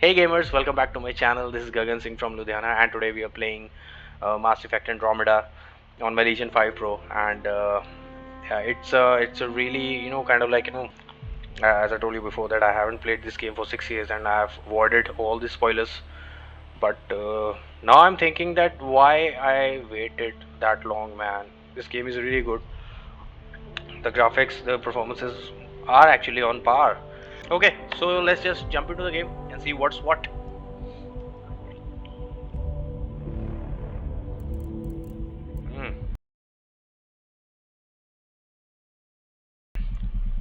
Hey gamers, welcome back to my channel. This is Gagan Singh from Ludhiana, and today we are playing Mass Effect Andromeda on my Legion 5 Pro. And yeah, it's a really kind of like as I told you before that I haven't played this game for 6 years and I have avoided all the spoilers. But now I'm thinking that why I waited that long, man. This game is really good. The graphics, the performances are actually on par. Okay, so let's just jump into the game and see what's what.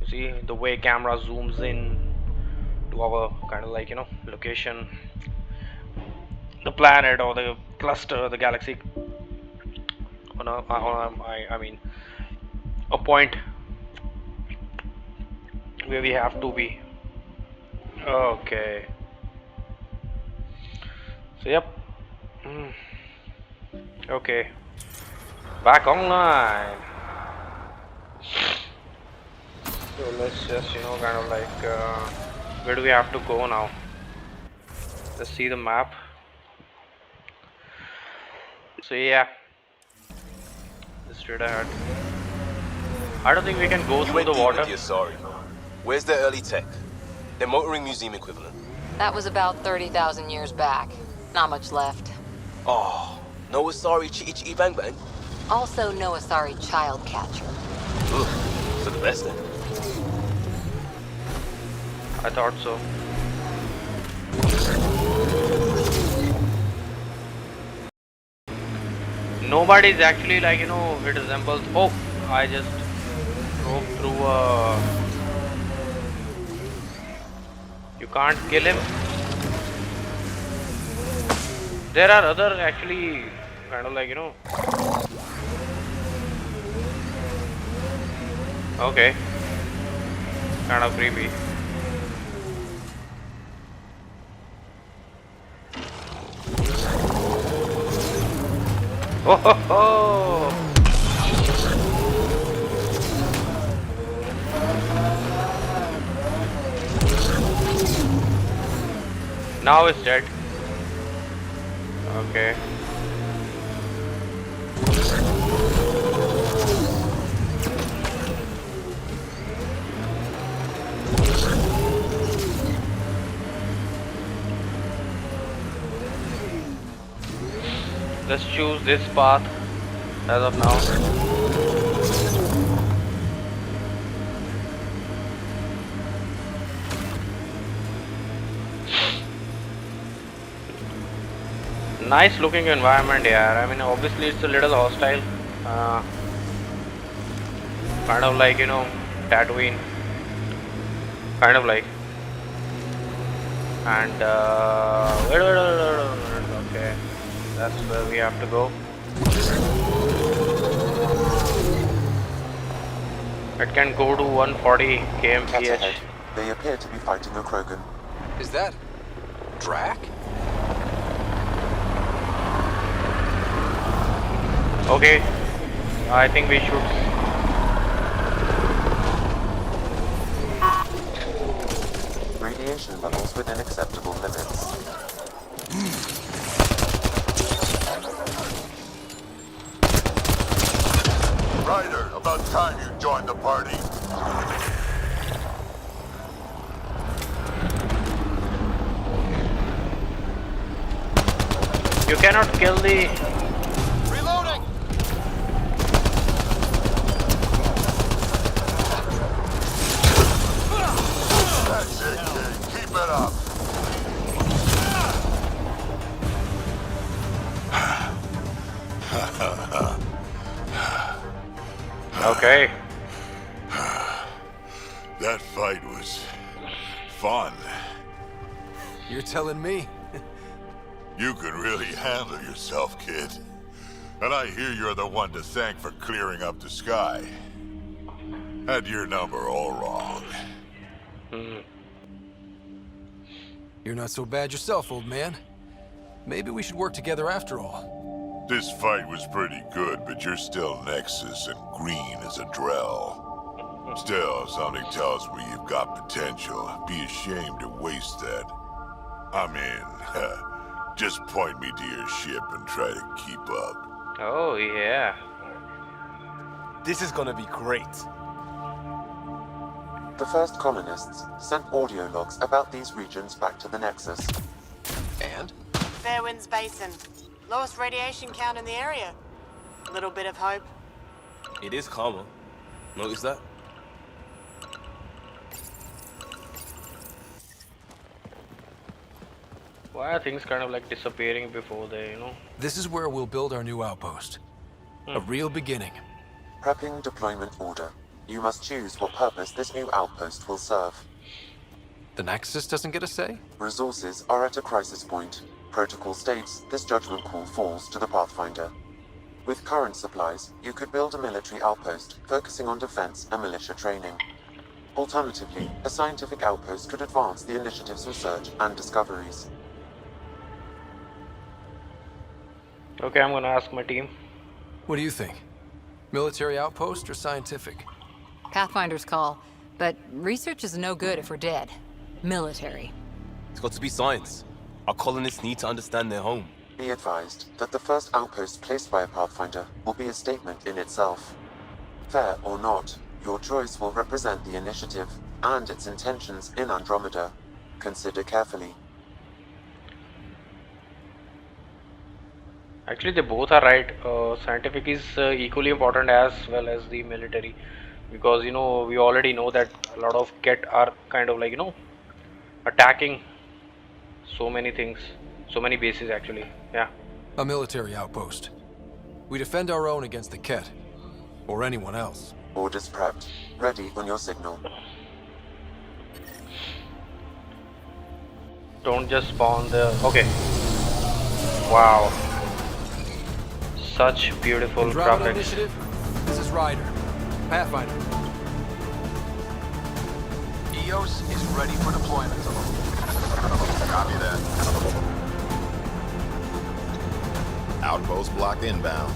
You see the way camera zooms in to our kind of like location, the planet or the cluster, the galaxy I mean a point where we have to be. Okay, so yep. Okay, back online. So let's just kind of like where do we have to go now? Let's see the map. So yeah, straight ahead. I don't think we can go through the water. Sorry. Where's the early tech? The motoring museum equivalent. That was about 30,000 years back. Not much left. Oh, no Asari Chitty Chitty Bang Bang? Also no Asari child catcher. Ugh, for the best then. I thought so. Nobody's actually like it resembles. Oh, I just drove through you can't kill him. There are other actually kind of like okay, kind of creepy. Oh ho ho! Now it's dead. Okay. Let's choose this path as of now. Nice looking environment here. I mean, obviously it's a little hostile. Kind of like Tatooine. Kind of like. And okay, that's where we have to go. It can go to 140 kmph. They appear to be fighting a Krogan. Is that Drac? Okay, I think we should. Radiation levels within acceptable limits. Ryder, about time you joined the party. You cannot kill the. Reloading! That's it, kid. Keep it up. Okay. That fight was fun. You're telling me? You can really handle yourself, kid. And I hear you're the one to thank for clearing up the sky. Had your number all wrong. You're not so bad yourself, old man. Maybe we should work together after all. This fight was pretty good, but you're still Nexus and green as a Drell. Still, something tells me you've got potential. Be ashamed to waste that. I'm in. Just point me to your ship and try to keep up. Oh, yeah. This is gonna be great. The first colonists sent audio logs about these regions back to the Nexus. And? Fairwinds Basin. Lowest radiation count in the area. Little bit of hope. It is calmer. Notice that? Why are things kind of like disappearing before they, This is where we'll build our new outpost. A real beginning. Prepping deployment order. You must choose what purpose this new outpost will serve. The Nexus doesn't get a say? Resources are at a crisis point. Protocol states this judgment call falls to the Pathfinder. With current supplies, you could build a military outpost focusing on defense and militia training. Alternatively, a scientific outpost could advance the initiative's research and discoveries. Okay, I'm gonna ask my team. What do you think? Military outpost or scientific? Pathfinder's call. But research is no good if we're dead. Military. It's got to be science. Our colonists need to understand their home. Be advised that the first outpost placed by a Pathfinder will be a statement in itself. Fair or not, your choice will represent the initiative and its intentions in Andromeda. Consider carefully. Actually, they both are right. Scientific is equally important as well as the military, because we already know that a lot of Ket are kind of like attacking so many things, so many bases actually. Yeah. A military outpost. We defend our own against the Ket. Or anyone else. Orders prepped. Ready on your signal. Don't just spawn the. Okay. Wow. Such beautiful Andromeda graphics. Initiative, this is Ryder. Pathfinder. EOS is ready for deployment. Copy that. Outpost block inbound.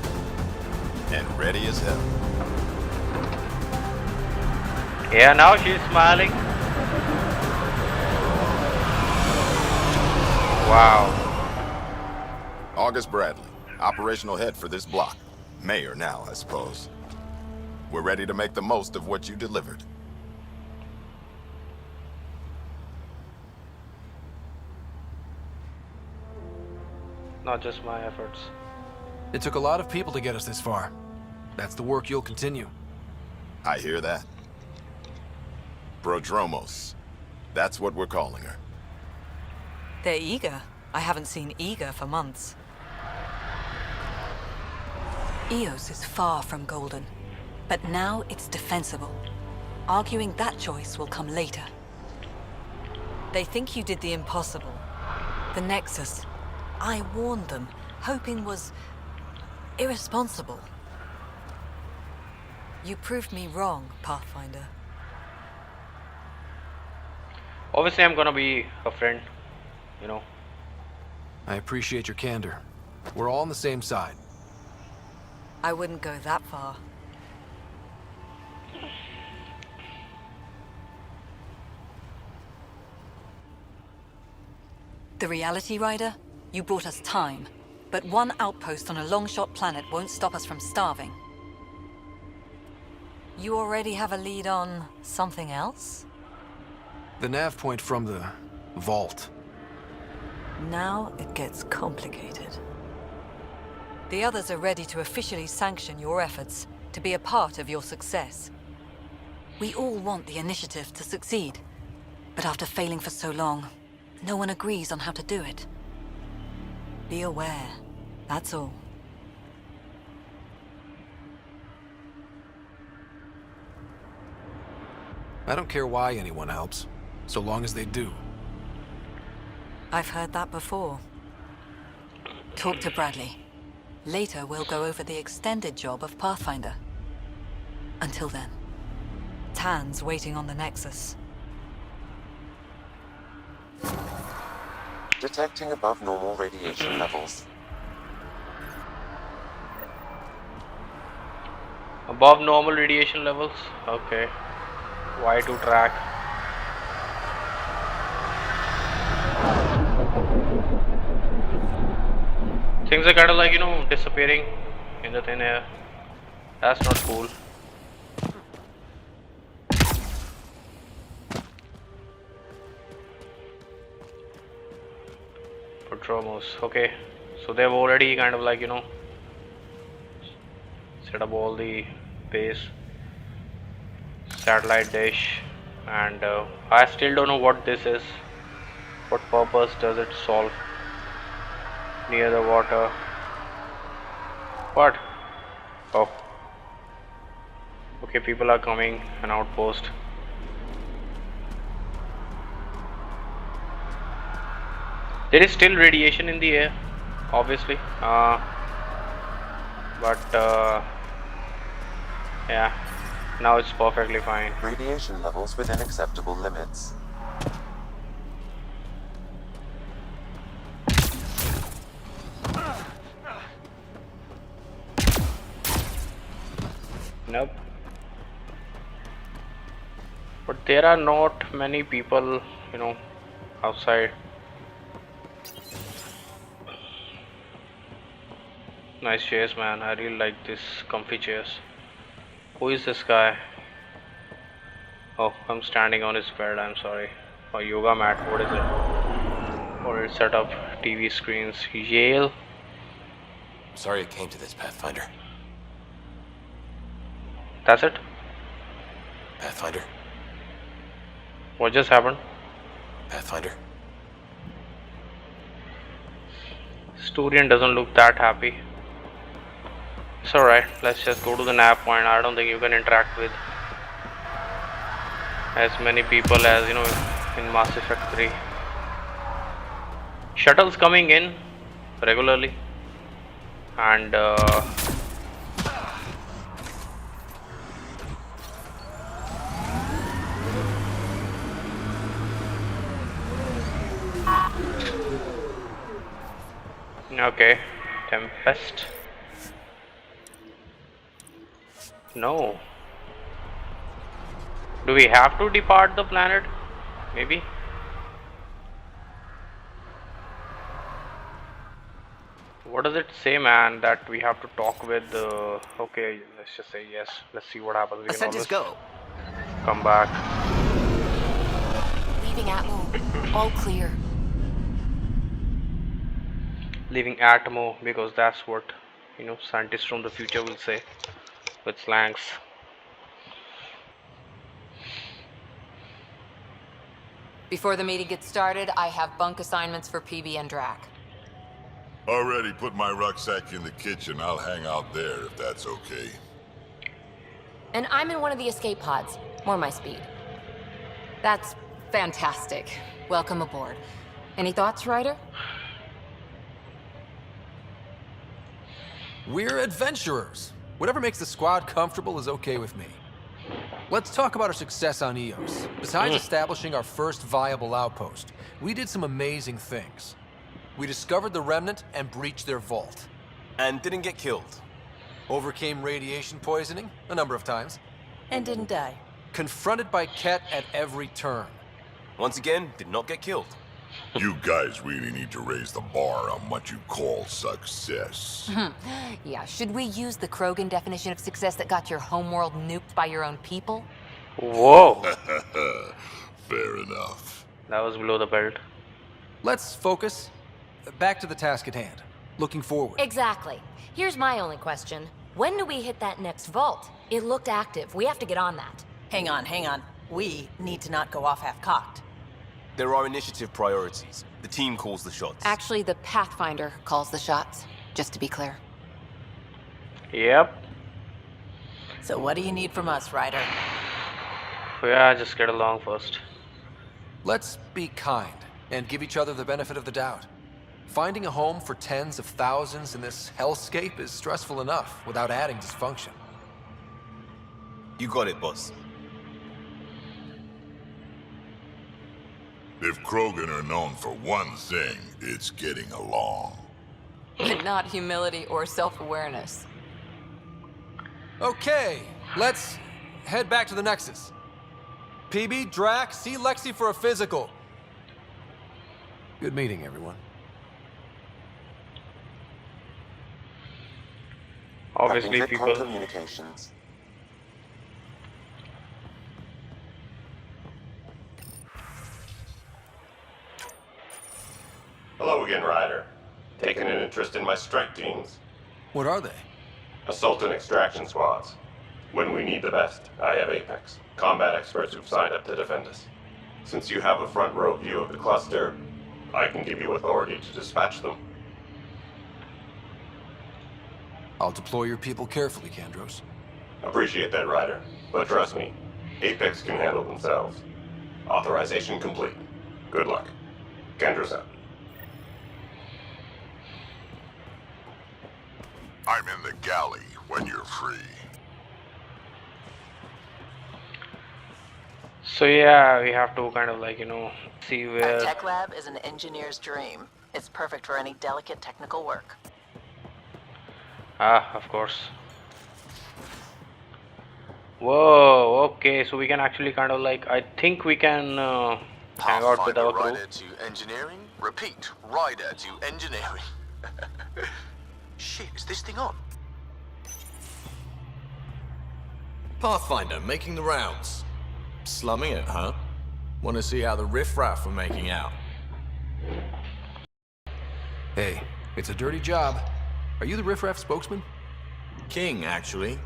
And ready as hell. Yeah, now she's smiling. Wow. August Bradley, operational head for this block. Mayor now, I suppose. We're ready to make the most of what you delivered. Not just my efforts. It took a lot of people to get us this far. That's the work you'll continue. I hear that. Prodromos. That's what we're calling her. They're eager. I haven't seen eager for months. EOS is far from golden, but now it's defensible. Arguing that choice will come later. They think you did the impossible. The Nexus. I warned them, hoping was irresponsible. You proved me wrong, Pathfinder. Obviously, I'm gonna be a friend. I appreciate your candor. We're all on the same side. I wouldn't go that far. The Reality Rider? You brought us time. But one outpost on a long-shot planet won't stop us from starving. You already have a lead on something else? The nav point from the vault. Now it gets complicated. The others are ready to officially sanction your efforts, to be a part of your success. We all want the initiative to succeed. But after failing for so long, no one agrees on how to do it. Be aware, that's all. I don't care why anyone helps, so long as they do. I've heard that before. Talk to Bradley. Later, we'll go over the extended job of Pathfinder. Until then, Tan's waiting on the Nexus. Detecting above normal radiation levels. Above normal radiation levels. Okay. Y to track. Things are kind of like, disappearing in the thin air. That's not cool. Patromos. Okay. So they've already kind of like, set up all the base, satellite dish, and I still don't know what this is. What purpose does it solve? Near the water. What? Oh. Okay, people are coming. An outpost. There is still radiation in the air, obviously. But yeah, now it's perfectly fine. Radiation levels within acceptable limits. Nope. But there are not many people, outside. Nice chairs, man. I really like this comfy chairs. Who is this guy? Oh, I'm standing on his bed. I'm sorry. Oh, yoga mat. What is it? Or it's set up TV screens. Yale. Sorry it came to this, Pathfinder. That's it? Pathfinder. What just happened? Pathfinder. Sturian doesn't look that happy. It's alright. Let's just go to the nav point. I don't think you can interact with as many people as in Mass Effect 3. Shuttles coming in regularly, and okay, Tempest. No. Do we have to depart the planet? Maybe. What does it say, man? That we have to talk with the. Okay, let's just say yes. Let's see what happens. We can always go. Come back. Leaving Atmo. All clear. Leaving Atmo because that's what scientists from the future will say with slangs. Before the meeting gets started, I have bunk assignments for PB and Drac. Already put my rucksack in the kitchen. I'll hang out there if that's okay. And I'm in one of the escape pods. More my speed. That's fantastic. Welcome aboard. Any thoughts, Ryder? We're adventurers. Whatever makes the squad comfortable is okay with me. Let's talk about our success on Eos. Besides establishing our first viable outpost, we did some amazing things. We discovered the Remnant and breached their vault. And didn't get killed. Overcame radiation poisoning a number of times. And didn't die. Confronted by Ket at every turn. Once again, did not get killed. You guys really need to raise the bar on what you call success. Yeah, should we use the Krogan definition of success that got your homeworld nuked by your own people? Whoa. Fair enough. That was below the belt. Let's focus. Back to the task at hand. Looking forward. Exactly. Here's my only question. When do we hit that next vault? It looked active. We have to get on that. Hang on. We need to not go off half-cocked. There are initiative priorities. The team calls the shots. Actually, the Pathfinder calls the shots, just to be clear. Yep. So what do you need from us, Ryder? Yeah, just get along first. Let's be kind and give each other the benefit of the doubt. Finding a home for tens of thousands in this hellscape is stressful enough without adding dysfunction. You got it, boss. If Krogan are known for one thing, it's getting along. But not humility or self-awareness. Okay, let's head back to the Nexus. PB, Drac, see Lexi for a physical. Good meeting, everyone. Prepping Obviously, VidCon people. communications. Hello again, Ryder. Taking an interest in my strike teams. What are they? Assault and extraction squads. When we need the best, I have Apex, combat experts who've signed up to defend us. Since you have a front row view of the cluster, I can give you authority to dispatch them. I'll deploy your people carefully, Kandros. Appreciate that, Ryder. But trust me, Apex can handle themselves. Authorization complete. Good luck. Kandros out. I'm in the galley when you're free. So yeah, we have to kind of like, see Our where. tech lab is an engineer's dream. It's perfect for any delicate technical work. Ah, of course. Whoa, okay, so we can actually kind of like, I think we can hang out with our crew. Rider to engineering. Repeat, rider to engineering. Shit, is this thing on? Pathfinder, making the rounds. Slumming it, huh? Want to see how the riffraff are making out? Hey, it's a dirty job. Are you the riffraff spokesman? King, actually.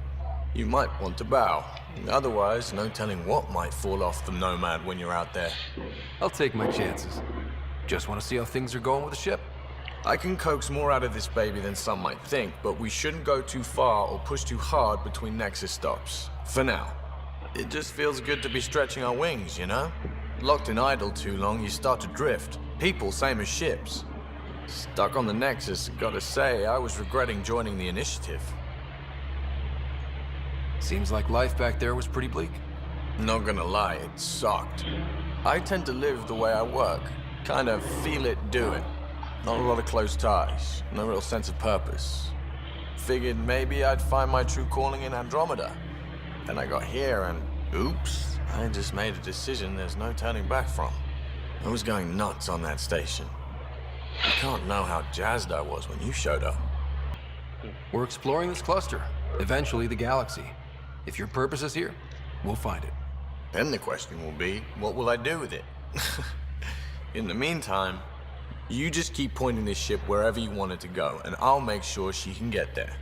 You might want to bow. Otherwise, no telling what might fall off the Nomad when you're out there. I'll take my chances. Just want to see how things are going with the ship. I can coax more out of this baby than some might think, but we shouldn't go too far or push too hard between Nexus stops. For now. It just feels good to be stretching our wings, you know? Locked in idle too long, you start to drift. People, same as ships. Stuck on the Nexus, gotta say, I was regretting joining the initiative. Seems like life back there was pretty bleak. Not gonna lie, it sucked. I tend to live the way I work. Kind of feel it, do it. Not a lot of close ties, no real sense of purpose. Figured maybe I'd find my true calling in Andromeda. Then I got here and, oops, I just made a decision there's no turning back from. I was going nuts on that station. You can't know how jazzed I was when you showed up. We're exploring this cluster, eventually the galaxy. If your purpose is here, we'll find it. Then the question will be, what will I do with it? In the meantime, you just keep pointing this ship wherever you want it to go, and I'll make sure she can get there.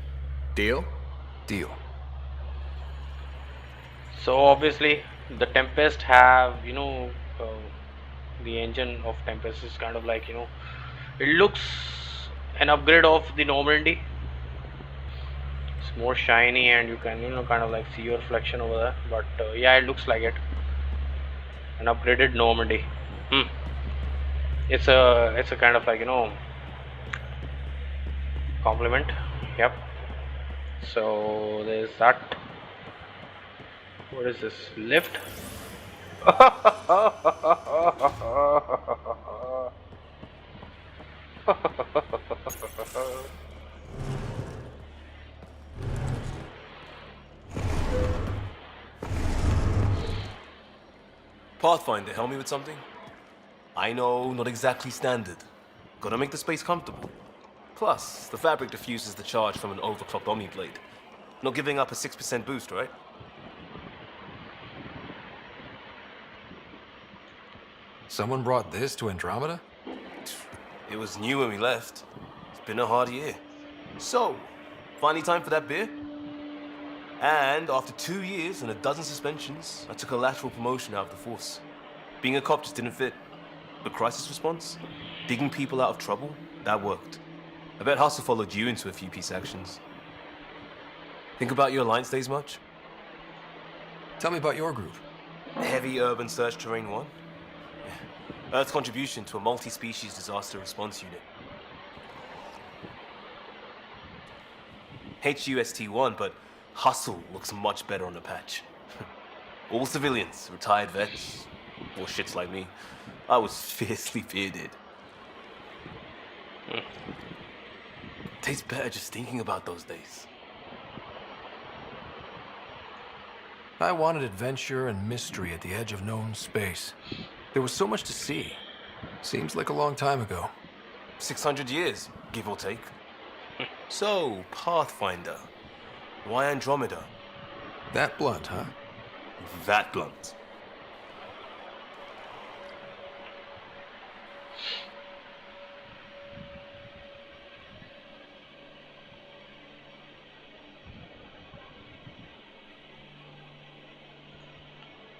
Deal? Deal. So obviously the Tempest have, the engine of Tempest is kind of like, it looks an upgrade of the Normandy. It's more shiny and you can, kind of like see your reflection over there. But yeah, it looks like it. An upgraded Normandy. It's a kind of like, compliment. Yep. So there's that. What is this? Lift? Pathfinder, help me with something? I know, not exactly standard. Gotta make the space comfortable. Plus, the fabric diffuses the charge from an overclocked Omni blade. Not giving up a 6% boost, right? Someone brought this to Andromeda? It was new when we left. It's been a hard year. So, finally time for that beer? And after 2 years and a dozen suspensions, I took a lateral promotion out of the force. Being a cop just didn't fit. But crisis response, digging people out of trouble, that worked. I bet Hustle followed you into a few peace actions. Think about your Alliance days much? Tell me about your group. Heavy Urban Search Terrain 1. Earth's contribution to a multi-species disaster response unit. HUST-1, but Hustle looks much better on the patch. All civilians, retired vets, or shits like me. I was fiercely bearded. Tastes better just thinking about those days. I wanted adventure and mystery at the edge of known space. There was so much to see. Seems like a long time ago. 600 years, give or take. So, Pathfinder, Why Andromeda? That blunt, huh? That blunt.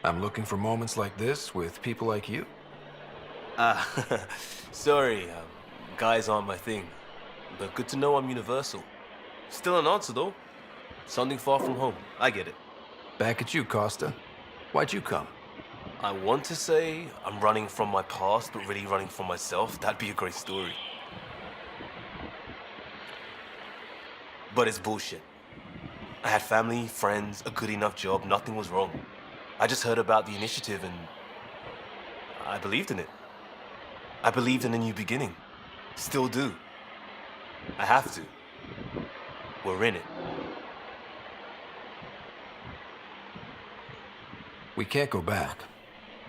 I'm looking for moments like this with people like you. Sorry, guys aren't my thing. But good to know I'm universal. Still an answer, though. Something far from home. I get it. Back at you, Costa. Why'd you come? I want to say I'm running from my past, but really running from myself. That'd be a great story. But it's bullshit. I had family, friends, a good enough job, nothing was wrong. I just heard about the initiative and I believed in it. I believed in a new beginning. Still do. I have to. We're in it. We can't go back.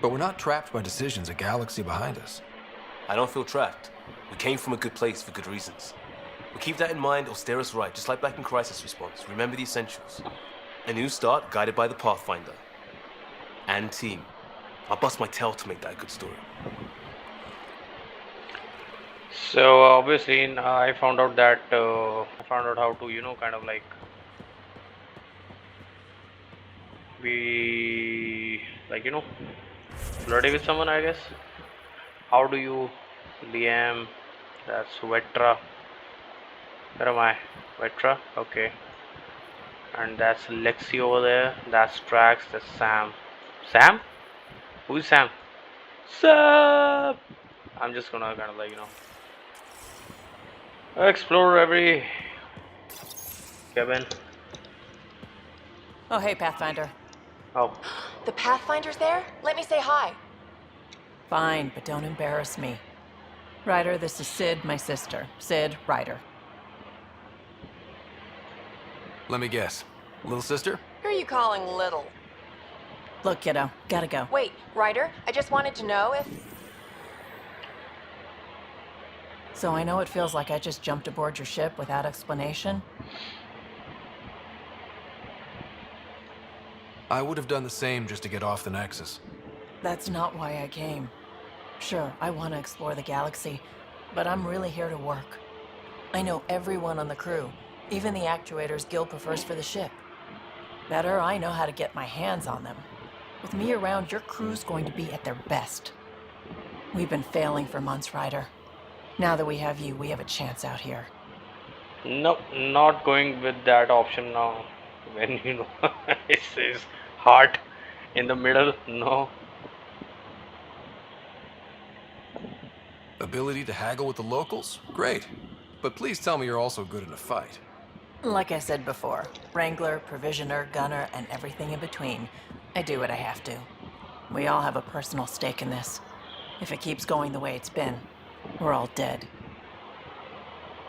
But we're not trapped by decisions a galaxy behind us. I don't feel trapped. We came from a good place for good reasons. We keep that in mind or steer us right, just like back in Crisis Response. Remember the essentials. A new start guided by the Pathfinder. And team. I'll bust my tail to make that a good story. So obviously, I found out that how to kind of like be like flirty with someone, I guess. How do you, Liam? That's Vetra. Where am I? Vetra. Okay. And that's Lexi over there. That's Trax. That's Sam. Sam? Who is Sam? Sam. I'm just gonna kind of like explore every cabin. Oh, hey, Pathfinder. Oh. The Pathfinder's there? Let me say hi. Fine, but don't embarrass me. Ryder, this is Sid, my sister. Sid, Ryder. Let me guess. Little sister? Who are you calling little? Look, kiddo, gotta go. Wait, Ryder, I just wanted to know if... So I know it feels like I just jumped aboard your ship without explanation. I would have done the same just to get off the Nexus. That's not why I came. Sure, I want to explore the galaxy, but I'm really here to work. I know everyone on the crew, even the actuators Gil prefers for the ship. Better, I know how to get my hands on them. With me around, your crew's going to be at their best. We've been failing for months, Ryder. Now that we have you, we have a chance out here. Nope, not going with that option now. When it says heart in the middle, no. Ability to haggle with the locals? Great. But please tell me you're also good in a fight. Like I said before, Wrangler, Provisioner, Gunner, and everything in between. I do what I have to. We all have a personal stake in this. If it keeps going the way it's been, we're all dead.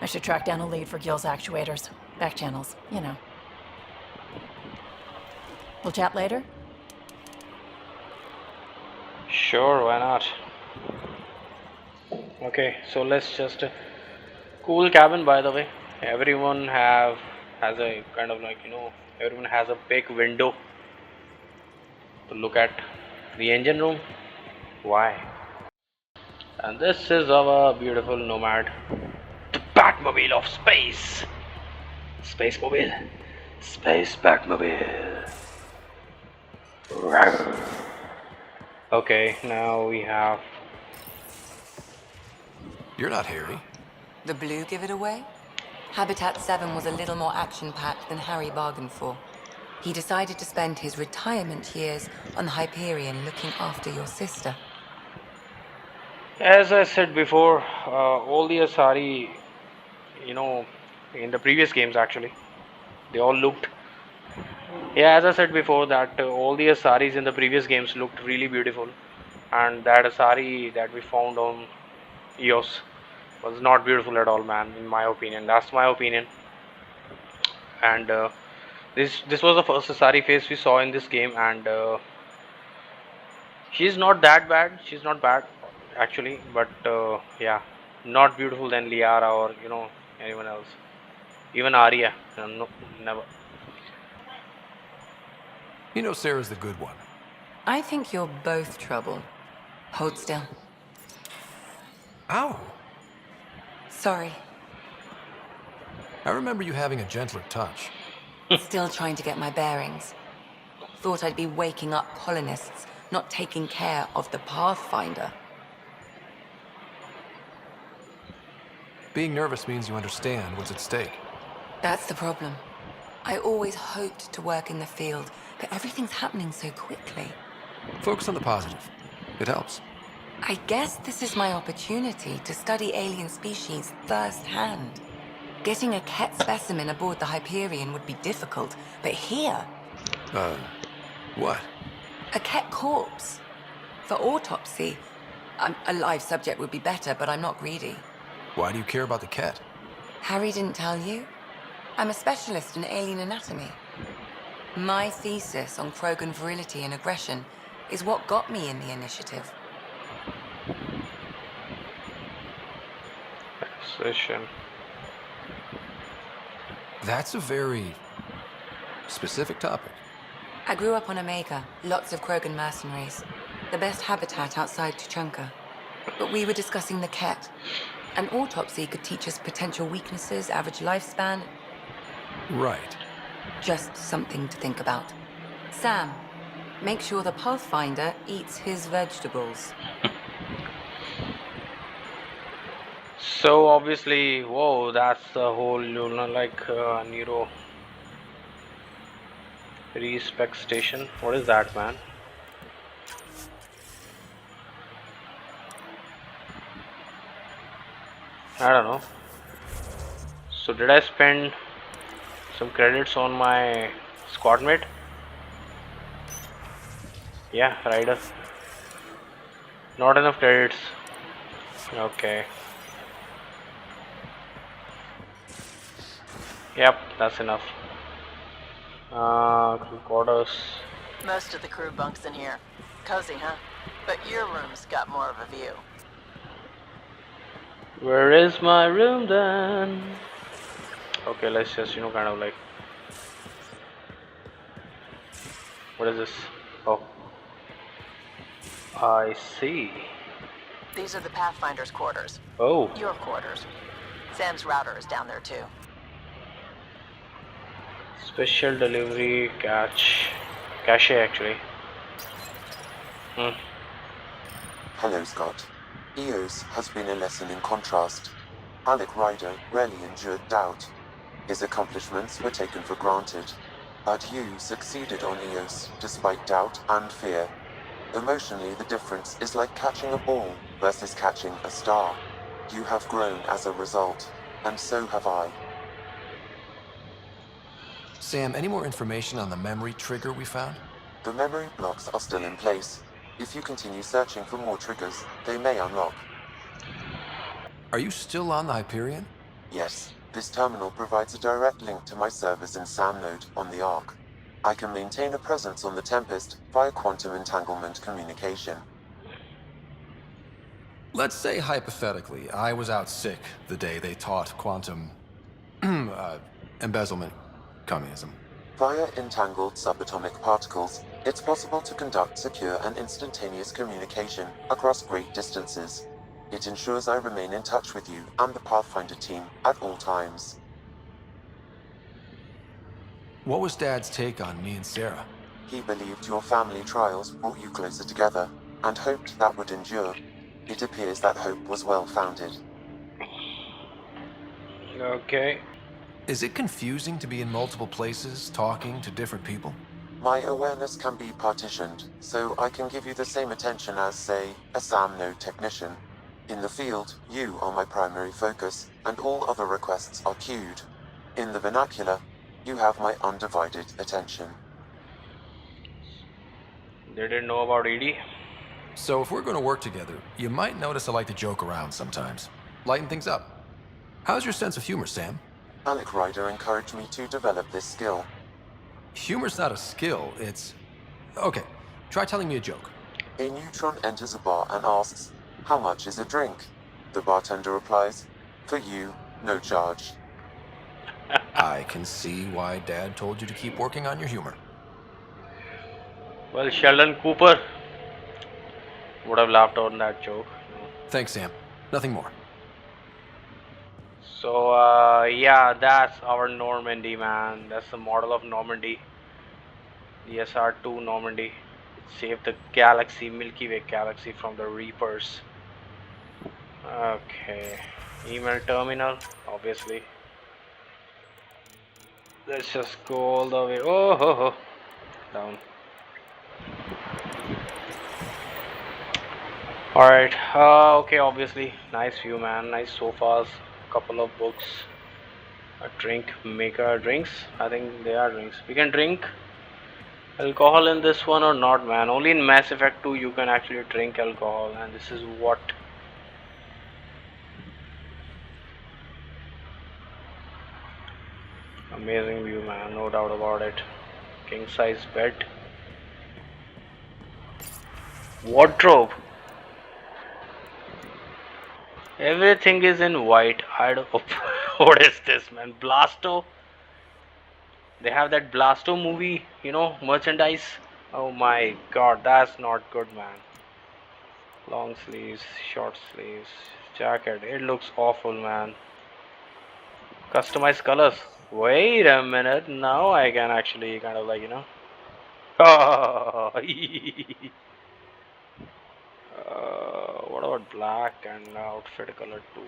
I should track down a lead for Gil's actuators. Back channels, you know. We'll chat later? Sure, why not? Okay, so let's just cool cabin, by the way. Everyone has a kind of like everyone has a big window to look at the engine room. Why? And this is our beautiful Nomad, the Batmobile of space. Space mobile. Space Batmobile. Okay, now we have... You're not Harry. The blue give it away? Habitat 7 was a little more action-packed than Harry bargained for. He decided to spend his retirement years on Hyperion looking after your sister. As I said before, all the Asari, in the previous games actually, they all looked... Yeah, as I said before, that all the Asaris in the previous games looked really beautiful. And that Asari that we found on EOS was not beautiful at all, man, in my opinion. That's my opinion. And this was the first Asari face we saw in this game, and she's not that bad. She's not bad actually, but yeah, not beautiful than Liara or anyone else. Even Arya, no, never. You know Sarah's the good one. I think you're both trouble. Hold still. Ow! Sorry. I remember you having a gentler touch. Still trying to get my bearings. Thought I'd be waking up colonists, not taking care of the Pathfinder. Being nervous means you understand what's at stake. That's the problem. I always hoped to work in the field, but everything's happening so quickly. Focus on the positive. It helps. I guess this is my opportunity to study alien species firsthand. Getting a Ket specimen aboard the Hyperion would be difficult, but here... What? A Ket corpse. For autopsy. A live subject would be better, but I'm not greedy. Why do you care about the Ket? Harry didn't tell you? I'm a specialist in alien anatomy. My thesis on Krogan virility and aggression is what got me in the initiative. Session. That's a very specific topic. I grew up on Omega, lots of Krogan mercenaries. The best habitat outside Tuchanka. But we were discussing the Ket. An autopsy could teach us potential weaknesses, average lifespan. Right. Just something to think about. Sam, make sure the Pathfinder eats his vegetables. So obviously, whoa, that's the whole, neuro respec station. What is that, man? I don't know. So did I spend some credits on my squad mate? Yeah, rider. Not enough credits. Okay. Yep, that's enough. Crew quarters. Most of the crew bunks in here. Cozy, huh? But your room's got more of a view. Where is my room then? Okay, let's just, kind of like... What is this? Oh. I see. These are the Pathfinder's quarters. Oh. Your quarters. Sam's router is down there too. Special delivery cache actually. Hello, Scott. EOS has been a lesson in contrast. Alec Ryder rarely endured doubt. His accomplishments were taken for granted. But you succeeded on EOS, despite doubt and fear. Emotionally, the difference is like catching a ball versus catching a star. You have grown as a result, and so have I. Sam, any more information on the memory trigger we found? The memory blocks are still in place. If you continue searching for more triggers, they may unlock. Are you still on the Hyperion? Yes, this terminal provides a direct link to my servers in SAM node on the Ark. I can maintain a presence on the Tempest via quantum entanglement communication. Let's say, hypothetically, I was out sick the day they taught quantum... embezzlement communism. Via entangled subatomic particles, it's possible to conduct secure and instantaneous communication across great distances. It ensures I remain in touch with you and the Pathfinder team at all times. What was Dad's take on me and Sarah? He believed your family trials brought you closer together, and hoped that would endure. It appears that hope was well-founded. Okay. Is it confusing to be in multiple places, talking to different people? My awareness can be partitioned, so I can give you the same attention as, say, a SAM node technician. In the field, you are my primary focus, and all other requests are queued. In the vernacular, you have my undivided attention. They didn't know about ED? So if we're going to work together, you might notice I like to joke around sometimes. Lighten things up. How's your sense of humor, Sam? Alec Ryder encouraged me to develop this skill. Humor's not a skill, it's... Okay, try telling me a joke. A neutron enters a bar and asks, "How much is a drink?" The bartender replies, "For you, no charge." I can see why Dad told you to keep working on your humor. Well, Sheldon Cooper would have laughed on that joke. Thanks, Sam. Nothing more. So, that's our Normandy, man. That's the model of Normandy. The SR-2 Normandy. It saved the galaxy, Milky Way galaxy, from the Reapers. Okay. Email terminal, obviously. Let's just go all the way. Oh, ho, ho. Down. Alright. Okay, obviously. Nice view, man. Nice sofas. Couple of books. A drink maker. Drinks? I think they are drinks. We can drink alcohol in this one or not, man? Only in Mass Effect 2 you can actually drink alcohol, and this is what? Amazing view, man. No doubt about it. King size bed. Wardrobe. Everything is in white. I don't. What is this, man? Blasto. They have that Blasto movie, merchandise. Oh my god, that's not good, man. Long sleeves, short sleeves, jacket. It looks awful, man. Customized colors. Wait a minute. Now I can actually kind of like, what about black and outfit color 2?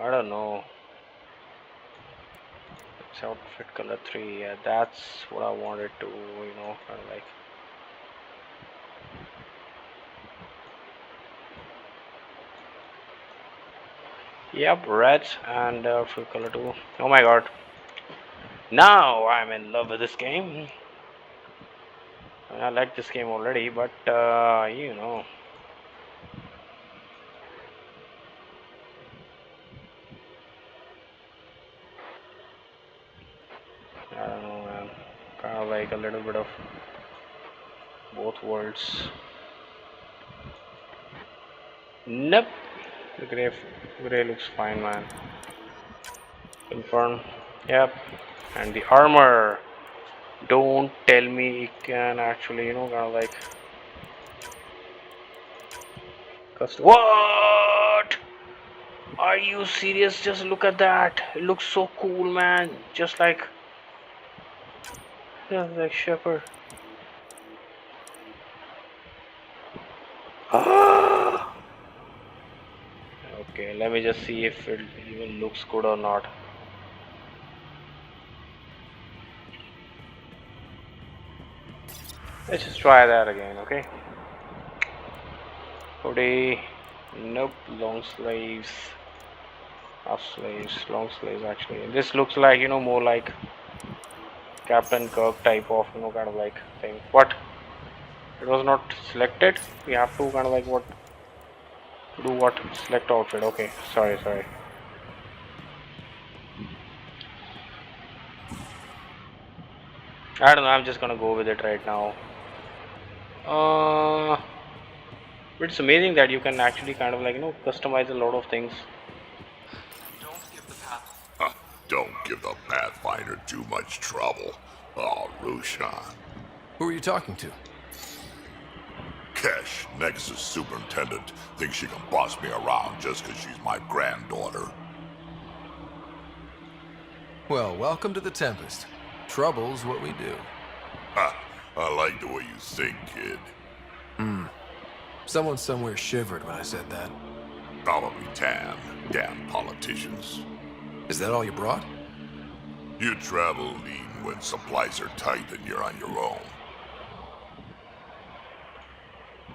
I don't know. It's outfit color 3. Yeah, that's what I wanted to, kind of like. Yep, red and outfit color 2. Oh my god. Now I'm in love with this game. I like this game already, but I don't know, man. Kind of like a little bit of both worlds. Nope. The gray looks fine, man. Confirm. Yep. And the armor. Don't tell me it can actually, kind of like custom. What? Are you serious? Just look at that. It looks so cool, man. Just like Shepard. Okay, let me just see if it even looks good or not. Let's just try that again, okay? Hoodie. Nope. Long sleeves. Half sleeves. Long sleeves, actually. This looks like, more like Captain Kirk type of, kind of like thing. What? It was not selected? We have to kind of like what? Do what? Select outfit. Okay. Sorry. I don't know. I'm just gonna go with it right now. It's amazing that you can actually kind of like, customize a lot of things. Don't give the Pathfinder too much trouble. Oh, Rushan. Who are you talking to? Kesh, Nexus superintendent, thinks she can boss me around just because she's my granddaughter. Well, welcome to the Tempest. Trouble's what we do. I like the way you think, kid. Someone somewhere shivered when I said that. Probably Tam. Damn politicians. Is that all you brought? You travel lean when supplies are tight and you're on your own.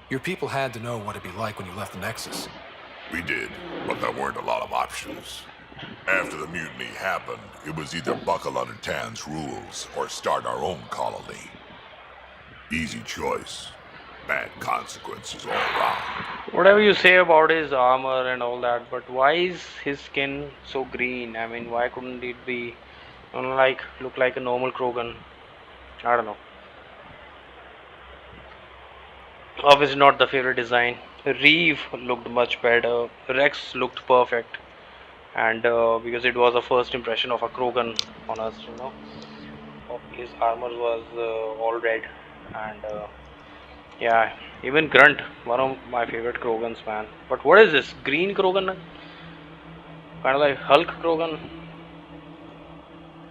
Your people had to know what it'd be like when you left the Nexus. We did, but there weren't a lot of options. After the mutiny happened, it was either buckle under Tan's rules or start our own colony. Easy choice. Bad consequences all around. Whatever you say about his armor and all that, but why is his skin so green? I mean, why couldn't it be, look like a normal Krogan? I don't know. Obviously not the favorite design. Reeve looked much better. Rex looked perfect. And because it was a first impression of a Krogan on us, his armor was all red, and yeah, even Grunt, one of my favorite Krogans, man. But what is this? Green Krogan? Kind of like Hulk Krogan?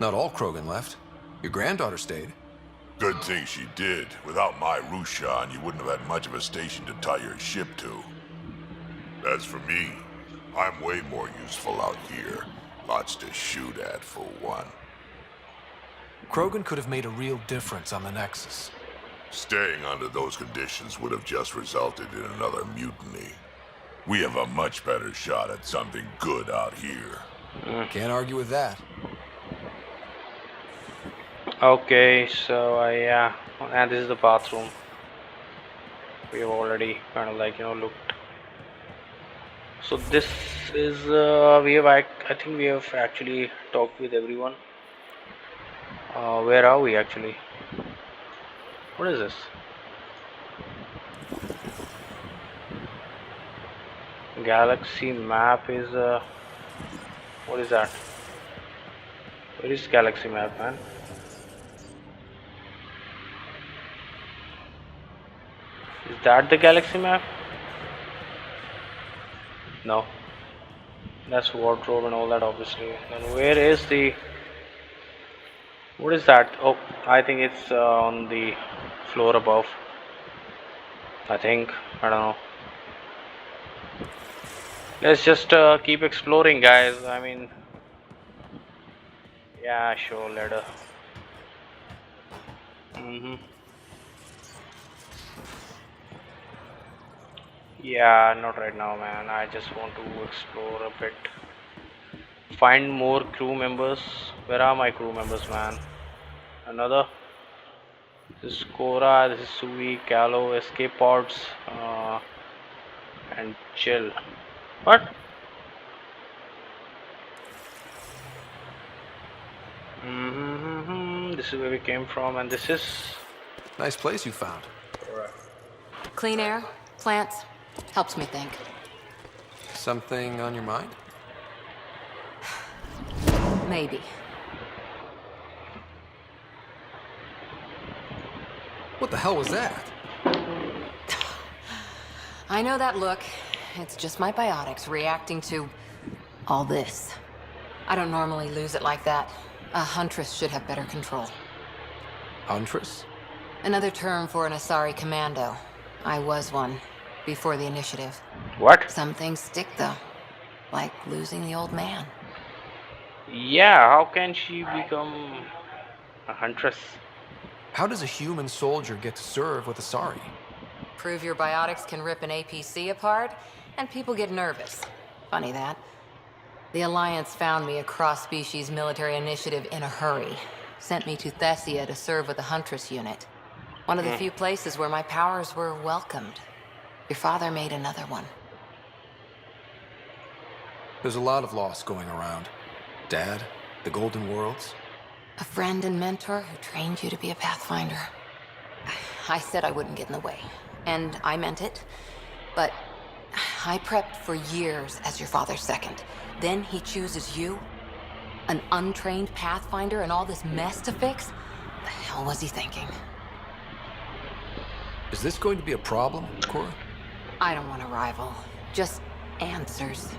Not all Krogan left. Your granddaughter stayed. Good thing she did. Without my Rushan, you wouldn't have had much of a station to tie your ship to. As for me, I'm way more useful out here. Lots to shoot at, for one. Krogan could have made a real difference on the Nexus. Staying under those conditions would have just resulted in another mutiny. We have a much better shot at something good out here. Can't argue with that. Okay, so yeah, and this is the bathroom. We have already kind of like looked. So this is we have I think we have actually talked with everyone. Where are we actually? What is this? Galaxy map is what is that? Where is galaxy map, man? Is that the galaxy map? No. That's wardrobe and all that, obviously. Then where is the... What is that? Oh, I think it's on the floor above. I think. I don't know. Let's just keep exploring, guys. I mean... Yeah, sure, ladder. Yeah, not right now, man. I just want to explore a bit. Find more crew members. Where are my crew members, man? Another. This is Cora, this is Sui, Callow, escape pods, and chill. What? This is where we came from, and this is... Nice place you found. Clean air, plants, helps me think. Something on your mind? Maybe. What the hell was that? I know that look. It's just my biotics reacting to all this. I don't normally lose it like that. A huntress should have better control. Huntress? Another term for an Asari commando. I was one, before the initiative. What? Some things stick, though. Like losing the old man. Yeah, how can she become a huntress? How does a human soldier get to serve with Asari? Prove your biotics can rip an APC apart, and people get nervous. Funny that. The Alliance found me a cross-species military initiative in a hurry. Sent me to Thessia to serve with the Huntress unit. One of the few places where my powers were welcomed. Your father made another one. There's a lot of loss going around. Dad, the Golden Worlds. A friend and mentor who trained you to be a Pathfinder. I said I wouldn't get in the way. And I meant it. But I prepped for years as your father's second. Then he chooses you? An untrained Pathfinder and all this mess to fix? The hell was he thinking? Is this going to be a problem, Cora? I don't want a rival. Just answers.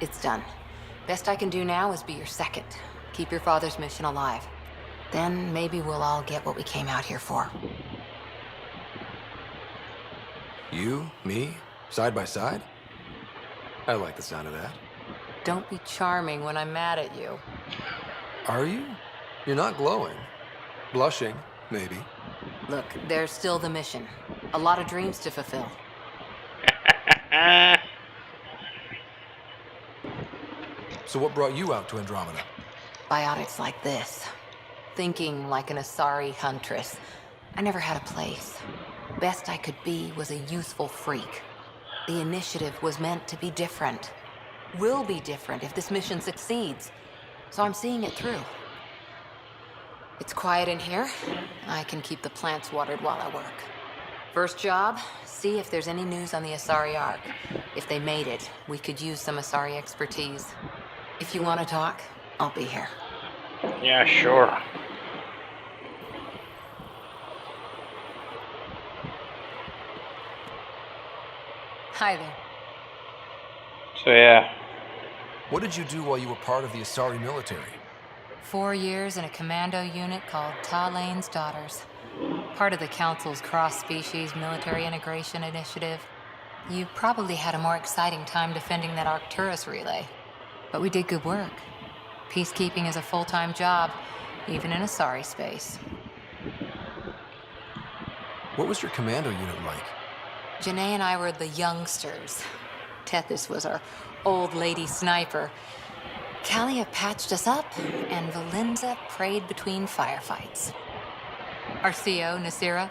It's done. Best I can do now is be your second. Keep your father's mission alive. Then maybe we'll all get what we came out here for. You, me, side by side? I like the sound of that. Don't be charming when I'm mad at you. Are you? You're not glowing. Blushing, maybe. Look, there's still the mission. A lot of dreams to fulfill. So what brought you out to Andromeda? Biotics like this. Thinking like an Asari huntress. I never had a place. Best I could be was a useful freak. The initiative was meant to be different. Will be different if this mission succeeds. So I'm seeing it through. It's quiet in here. I can keep the plants watered while I work. First job, see if there's any news on the Asari Ark. If they made it, we could use some Asari expertise. If you want to talk, I'll be here. Yeah, sure. Hi there. So yeah. What did you do while you were part of the Asari military? 4 years in a commando unit called Talane's Daughters. Part of the Council's cross-species military integration initiative. You probably had a more exciting time defending that Arcturus relay. But we did good work. Peacekeeping is a full-time job, even in Asari space. What was your commando unit like? Janae and I were the youngsters. Tethys was our old lady sniper. Kalia patched us up, and Valenza prayed between firefights. Our CO, Nasira,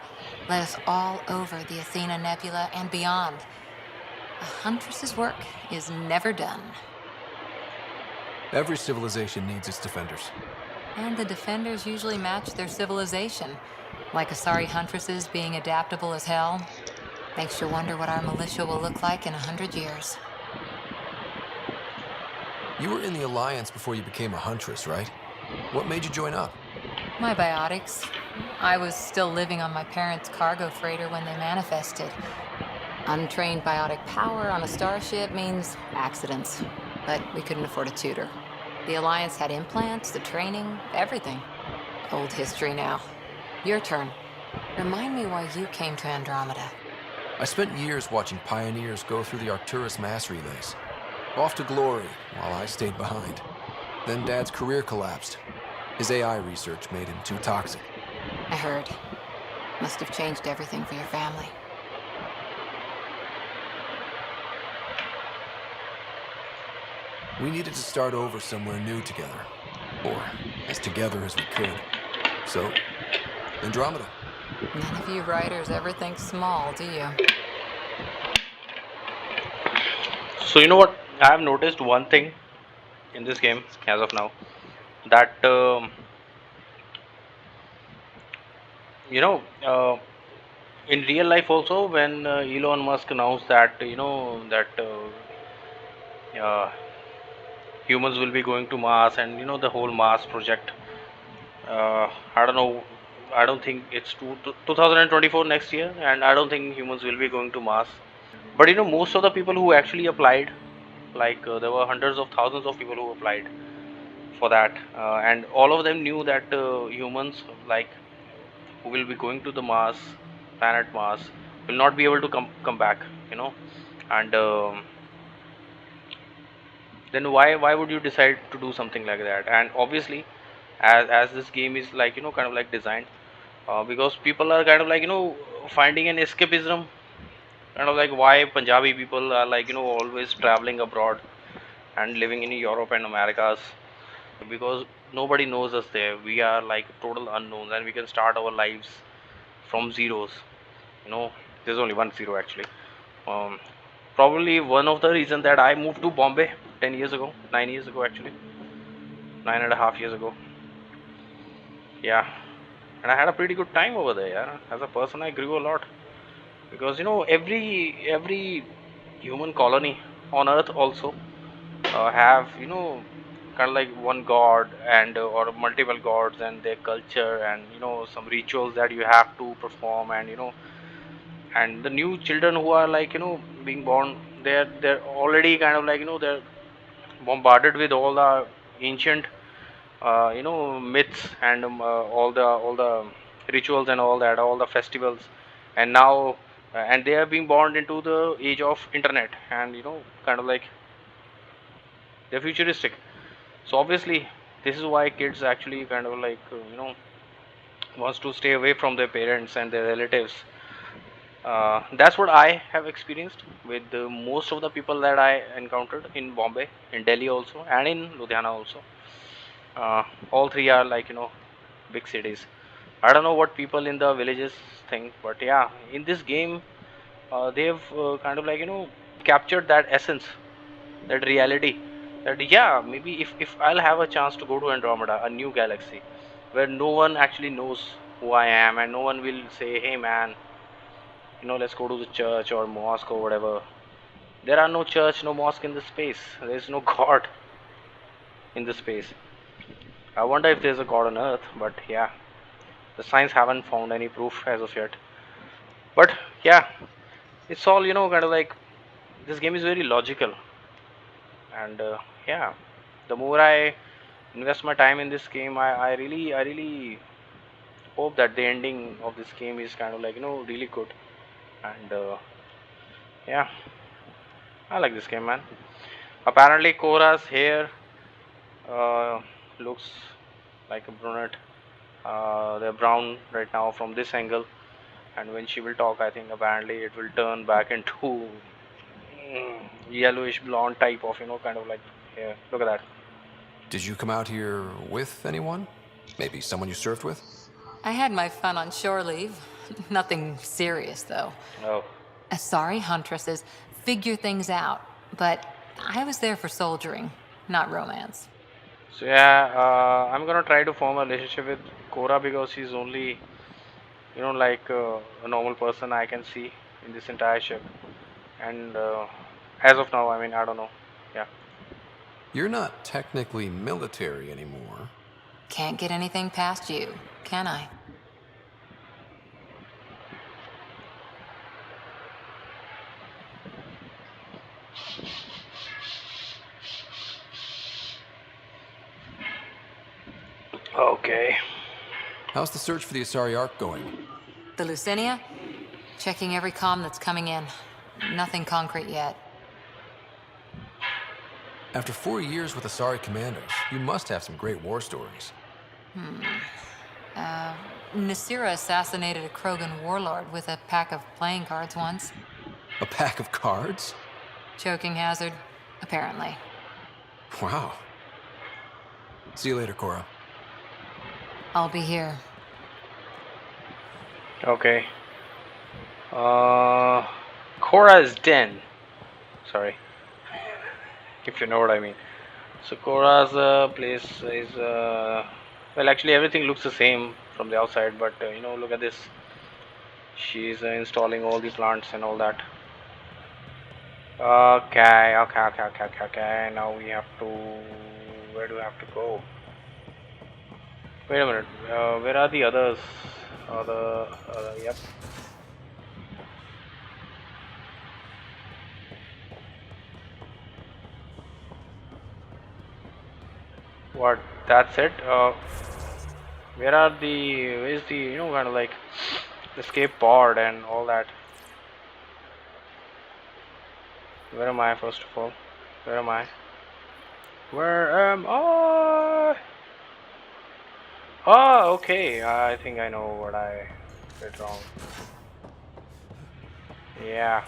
led us all over the Athena Nebula and beyond. A huntress's work is never done. Every civilization needs its defenders. And the defenders usually match their civilization. Like Asari huntresses being adaptable as hell. Makes you wonder what our militia will look like in 100 years. You were in the Alliance before you became a huntress, right? What made you join up? My biotics. I was still living on my parents' cargo freighter when they manifested. Untrained biotic power on a starship means accidents. But we couldn't afford a tutor. The Alliance had implants, the training, everything. Old history now. Your turn. Remind me why you came to Andromeda. I spent years watching pioneers go through the Arcturus mass relays. Off to glory, while I stayed behind. Then Dad's career collapsed. His AI research made him too toxic. I heard. Must have changed everything for your family. We needed to start over somewhere new together. Or as together as we could. So, Andromeda. None of you writers ever think small, do you? So you know what? I have noticed one thing in this game as of now, that you know, in real life also, when Elon Musk announced that humans will be going to Mars, and the whole Mars project. I don't know. I don't think it's 2024 next year, and I don't think humans will be going to Mars. But most of the people who actually applied, like there were hundreds of thousands of people who applied for that, and all of them knew that humans, like, who will be going to the Mars, planet Mars, will not be able to come back. And then why would you decide to do something like that? And obviously, as this game is, like, kind of like designed, because people are kind of like, finding an escapism, kind of like why Punjabi people are, like, always traveling abroad and living in Europe and Americas, because nobody knows us there. We are like total unknowns, and we can start our lives from zeros. you know there's only one zero actually. um, Probably one of the reasons that I moved to Bombay 10 years ago, 9 years ago actually, 9.5 years ago. Yeah, and I had a pretty good time over there. Yeah, as a person I grew a lot, because every human colony on earth also have, kind of like one god, and or multiple gods, and their culture, and some rituals that you have to perform. And and the new children who are, like, being born, they're already kind of like, they're bombarded with all the ancient myths, and all the rituals, and all the festivals. And now and they are being born into the age of internet, and kind of like they're futuristic. So obviously this is why kids actually kind of like wants to stay away from their parents and their relatives. That's what I have experienced with most of the people that I encountered in Bombay, in Delhi also, and in Ludhiana also. All three are, like, big cities. I don't know what people in the villages think, but yeah, in this game, they've kind of like, captured that essence, that reality. That, yeah, maybe if I'll have a chance to go to Andromeda, a new galaxy, where no one actually knows who I am, and no one will say, hey man, let's go to the church or mosque or whatever. There are no church, no mosque in the space. There's no God in the space. I wonder if there's a God on Earth, but yeah, the science haven't found any proof as of yet. But yeah, it's all, kind of like this game is very logical, and yeah, the more I invest my time in this game, I really hope that the ending of this game is kind of like really good, and yeah, I like this game, man. Apparently, Korra's hair uh, looks like a brunette. They're brown right now from this angle, and when she will talk, I think apparently it will turn back into yellowish blonde type of kind of like hair. Look at that. Did you come out here with anyone? Maybe someone you surfed with? I had my fun on shore leave. Nothing serious, though. Oh. Sorry, huntresses figure things out, but I was there for soldiering, not romance. So yeah, I'm gonna try to form a relationship with Korra because she's only, like a normal person I can see in this entire ship. And as of now, I mean, I don't know. Yeah. You're not technically military anymore. Can't get anything past you, can I? Okay. How's the search for the Asari Ark going? The Lucinia? Checking every comm that's coming in. Nothing concrete yet. After 4 years with Asari commandos, you must have some great war stories. Nasira assassinated a Krogan warlord with a pack of playing cards once. A pack of cards? Choking hazard, apparently. Wow. See you later, Korra. I'll be here. Okay. Korra's den. Sorry. If you know what I mean. So Korra's place is well, actually everything looks the same from the outside, but look at this. She's installing all the plants and all that. Okay. Now we have to. Where do we have to go? Wait a minute. Where are the others? Yep. What? That's it? Where are the? Where's the? Kind of like escape pod and all that. Where am I? First of all, where am I? Where am I? Oh, okay. I think I know what I did wrong. Yeah.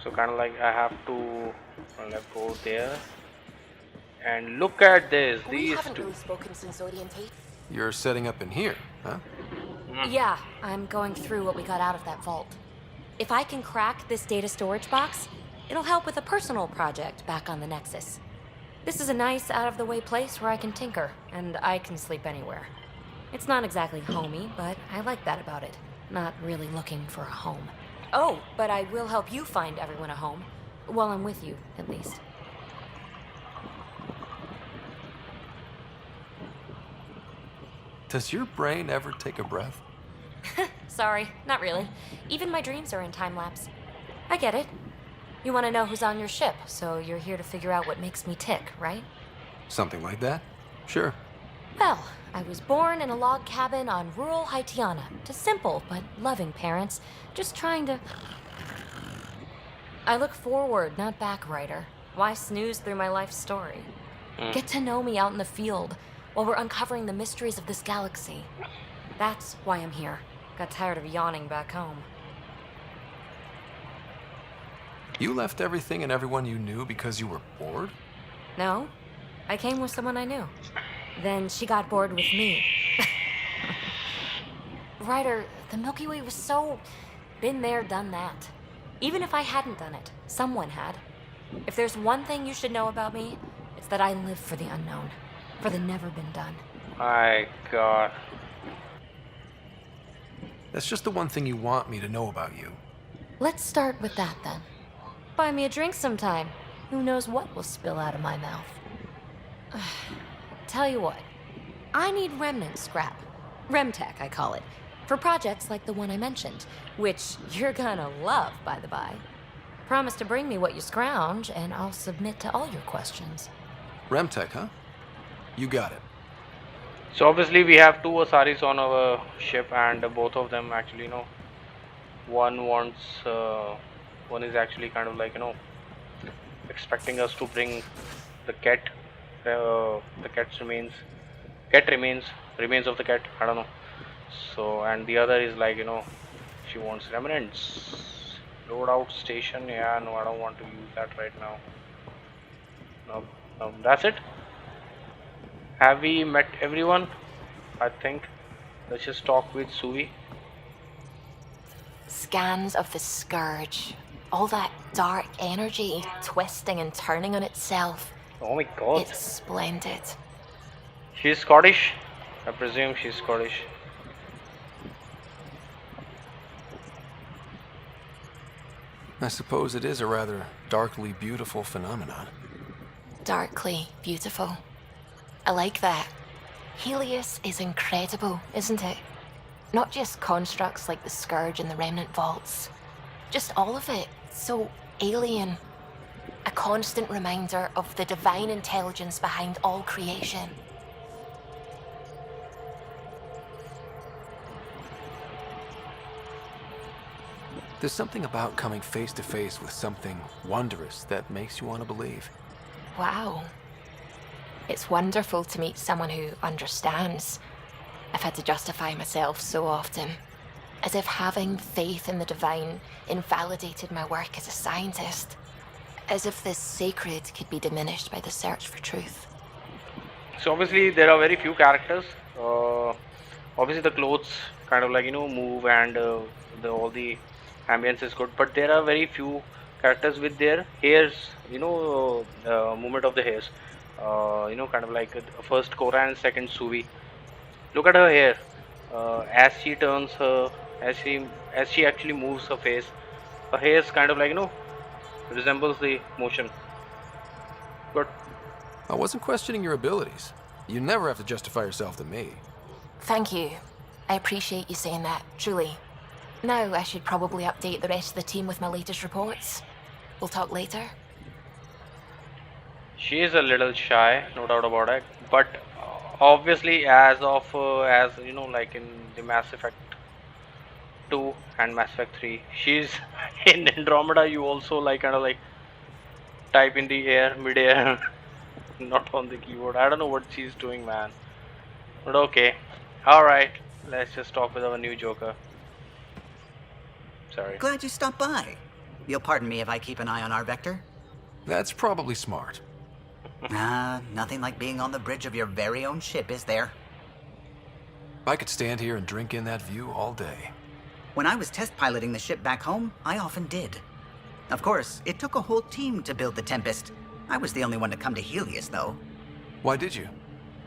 So kind of like I have to go there. And look at this. We These haven't two. really spoken since orientation. You're setting up in here, huh? Yeah, I'm going through what we got out of that vault. If I can crack this data storage box, it'll help with a personal project back on the Nexus. This is a nice, out-of-the-way place where I can tinker, and I can sleep anywhere. It's not exactly homey, but I like that about it. Not really looking for a home. Oh, but I will help you find everyone a home. While I'm with you, at least. Does your brain ever take a breath? Sorry, not really. Even my dreams are in time-lapse. I get it. You want to know who's on your ship, so you're here to figure out what makes me tick, right? Something like that? Sure. Well, I was born in a log cabin on rural Haitiana to simple but loving parents, just trying to... I look forward, not back, Ryder. Why snooze through my life story? Get to know me out in the field while we're uncovering the mysteries of this galaxy. That's why I'm here. Got tired of yawning back home. You left everything and everyone you knew because you were bored? No, I came with someone I knew. Then she got bored with me. Ryder, the Milky Way was so... been there, done that. Even if I hadn't done it, someone had. If there's one thing you should know about me, it's that I live for the unknown. For the never been done. My God. That's just the one thing you want me to know about you. Let's start with that then. Buy me a drink sometime. Who knows what will spill out of my mouth. Tell you what, I need remnant scrap. Remtech, I call it. For projects like the one I mentioned, which you're gonna love, by the by. Promise to bring me what you scrounge, and I'll submit to all your questions. Remtech, huh? You got it. So obviously we have two Asaris on our ship, and both of them actually, one wants, one is actually kind of like, expecting us to bring the cat, the cat's remains, cat remains of the cat. I don't know. So, and the other is like, she wants remnants. Loadout station. Yeah, no, I don't want to use that right now. No, no, that's it. Have we met everyone? I think. Let's just talk with Suvi. Scans of the Scourge. All that dark energy twisting and turning on itself. Oh my god. It's splendid. She's Scottish. I presume she's Scottish. I suppose it is a rather darkly beautiful phenomenon. Darkly beautiful. I like that. Helios is incredible, isn't it? Not just constructs like the Scourge and the Remnant Vaults. Just all of it. So alien. A constant reminder of the divine intelligence behind all creation. There's something about coming face to face with something wondrous that makes you want to believe. Wow. It's wonderful to meet someone who understands. I've had to justify myself so often, as if having faith in the divine invalidated my work as a scientist, as if this sacred could be diminished by the search for truth. So obviously there are very few characters. Obviously the clothes kind of like move, and all the ambience is good, but there are very few characters with their hairs, movement of the hairs. Kind of like first Cora and second Suvi. Look at her hair. As she turns her, as she actually moves her face, her hair is kind of like resembles the motion. Good. I wasn't questioning your abilities. You never have to justify yourself to me. Thank you. I appreciate you saying that, truly. Now I should probably update the rest of the team with my latest reports. We'll talk later. She is a little shy, no doubt about it. But obviously, as like in the Mass Effect 2 and Mass Effect 3, she's in Andromeda. You also like kind of like type in the air, mid-air, not on the keyboard. I don't know what she's doing, man. But okay, all right. Let's just talk with our new Joker. Sorry. Glad you stopped by. You'll pardon me if I keep an eye on our vector? That's probably smart. Nothing like being on the bridge of your very own ship, is there? I could stand here and drink in that view all day. When I was test piloting the ship back home, I often did. Of course, it took a whole team to build the Tempest. I was the only one to come to Helios, though. Why did you?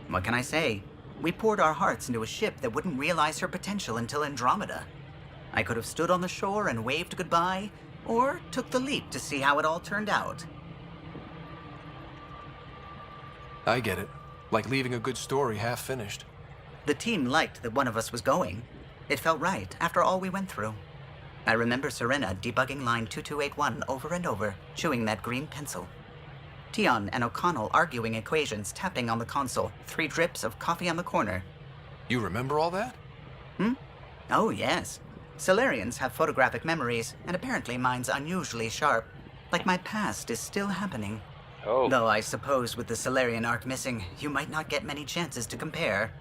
What can I say? We poured our hearts into a ship that wouldn't realize her potential until Andromeda. I could have stood on the shore and waved goodbye, or took the leap to see how it all turned out. I get it. Like leaving a good story half finished. The team liked that one of us was going. It felt right after all we went through. I remember Serena debugging line 2281 over and over, chewing that green pencil. Tion and O'Connell arguing equations, tapping on the console, 3 drips of coffee on the corner. You remember all that? Oh, yes. Solarians have photographic memories, and apparently mine's unusually sharp. Like my past is still happening. Oh. Though I suppose with the Solarian arc missing, you might not get many chances to compare.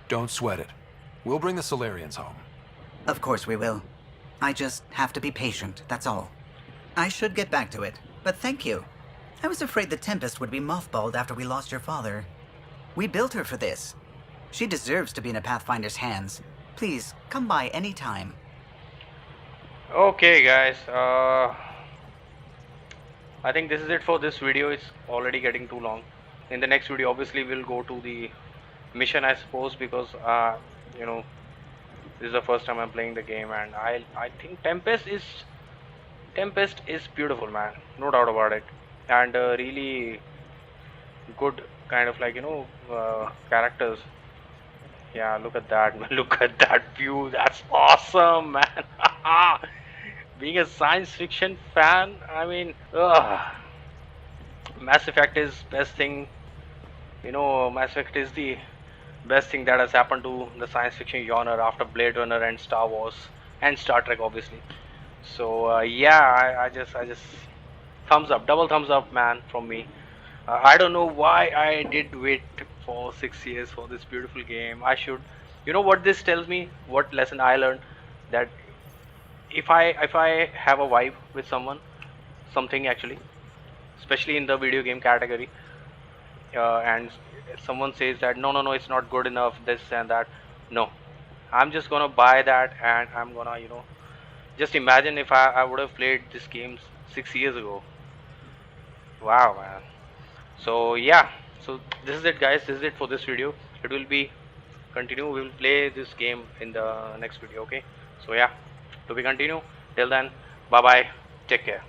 Don't sweat it. We'll bring the Solarians home. Of course we will. I just have to be patient, that's all. I should get back to it, but thank you. I was afraid the Tempest would be mothballed after we lost your father. We built her for this. She deserves to be in a Pathfinder's hands. Please, come by any time. Okay, guys. I think this is it for this video. It's already getting too long. In the next video, obviously, we'll go to the mission, I suppose, because this is the first time I'm playing the game, and I think Tempest is beautiful, man. No doubt about it, and really good kind of like characters. Yeah, look at that, man. Look at that view. That's awesome, man. Being a science fiction fan, I mean, Mass Effect is best thing. Mass Effect is the best thing that has happened to the science fiction genre after Blade Runner and Star Wars and Star Trek, obviously. So yeah, I just thumbs up, double thumbs up, man, from me. I don't know why I did wait for 6 years for this beautiful game. I should, you know what this tells me? What lesson I learned? That if I have a vibe with someone, something actually, especially in the video game category, and someone says that no, it's not good enough, this and that, no, I'm just gonna buy that and I'm gonna, just imagine if I would have played this game 6 years ago. Wow, man. So yeah, so this is it, guys. This is it for this video. It will be continue. We will play this game in the next video. Okay. So yeah, to be continue. Till then, bye bye. Take care.